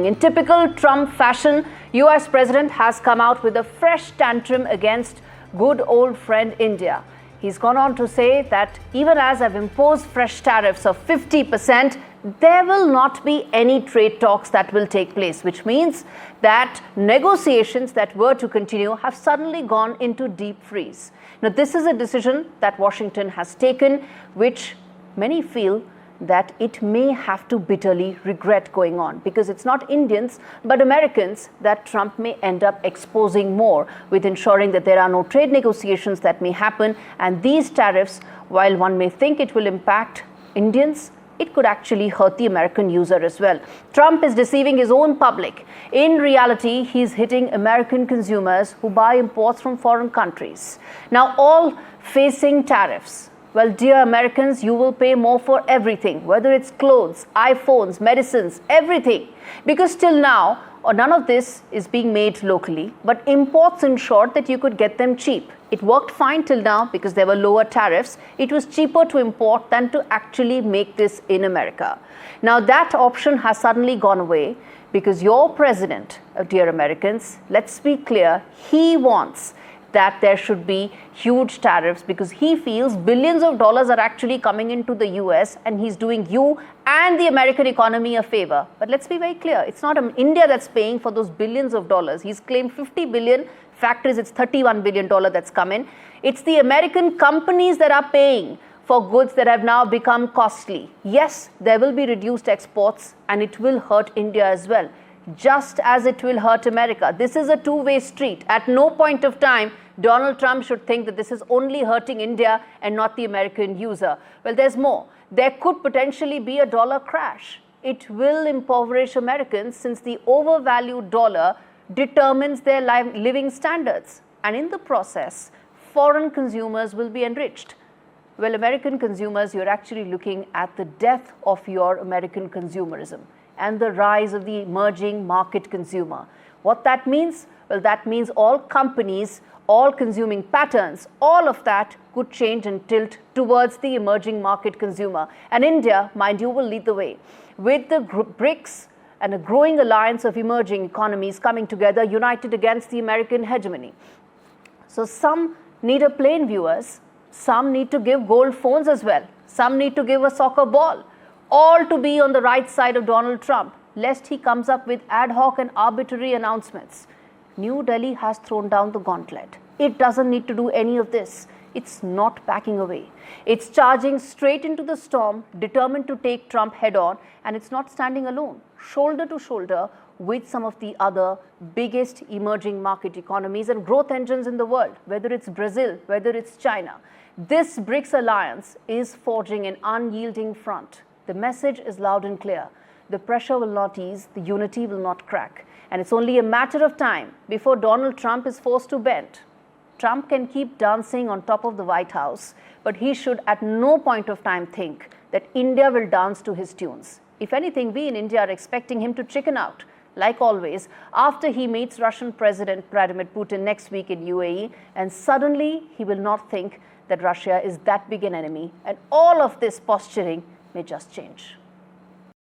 In typical Trump fashion, US President has come out with a fresh tantrum against good old friend India. He's gone on to say that even as I've imposed fresh tariffs of 50%, there will not be any trade talks that will take place, which means that negotiations that were to continue have suddenly gone into deep freeze. Now, this is a decision that Washington has taken, which many feel that it may have to bitterly regret going on, because it's not Indians but Americans that Trump may end up exposing more, with ensuring that there are no trade negotiations that may happen. And these tariffs, while one may think it will impact Indians, it could actually hurt the American user as well. Trump is deceiving his own public. In reality, he's hitting American consumers who buy imports from foreign countries. Now, all facing tariffs. Well, dear Americans, you will pay more for everything, whether it's clothes, iPhones, medicines, everything. Because till now, none of this is being made locally, but imports ensured that you could get them cheap. It worked fine till now because there were lower tariffs. It was cheaper to import than to actually make this in America. Now that option has suddenly gone away because your president, dear Americans, let's be clear, he wants that there should be huge tariffs because he feels billions of dollars are actually coming into the US and he's doing you and the American economy a favor. But let's be very clear, it's not India that's paying for those billions of dollars. He's claimed 50 billion, fact is it's $31 billion that's come in. It's the American companies that are paying for goods that have now become costly. Yes, there will be reduced exports and it will hurt India as well, just as it will hurt America. This is a two-way street. At no point of time, Donald Trump should think that this is only hurting India and not the American user. Well, there's more. There could potentially be a dollar crash. It will impoverish Americans since the overvalued dollar determines their living standards. And in the process, foreign consumers will be enriched. Well, American consumers, you're actually looking at the death of your American consumerism and the rise of the emerging market consumer. What that means? Well, that means all companies, all consuming patterns, all of that could change and tilt towards the emerging market consumer. And India, mind you, will lead the way. With the BRICS and a growing alliance of emerging economies coming together, united against the American hegemony. So some need a plane, viewers. Some need to give gold phones as well. Some need to give a soccer ball. All to be on the right side of Donald Trump, lest he comes up with ad hoc and arbitrary announcements. New Delhi has thrown down the gauntlet. It doesn't need to do any of this. It's not backing away. It's charging straight into the storm, determined to take Trump head on, and it's not standing alone, shoulder to shoulder with some of the other biggest emerging market economies and growth engines in the world, whether it's Brazil, whether it's China. This BRICS alliance is forging an unyielding front. The message is loud and clear. The pressure will not ease, the unity will not crack. And it's only a matter of time before Donald Trump is forced to bend. Trump can keep dancing on top of the White House, but he should at no point of time think that India will dance to his tunes. If anything, we in India are expecting him to chicken out, like always, after he meets Russian President Vladimir Putin next week in UAE, and suddenly he will not think that Russia is that big an enemy, and all of this posturing may just change.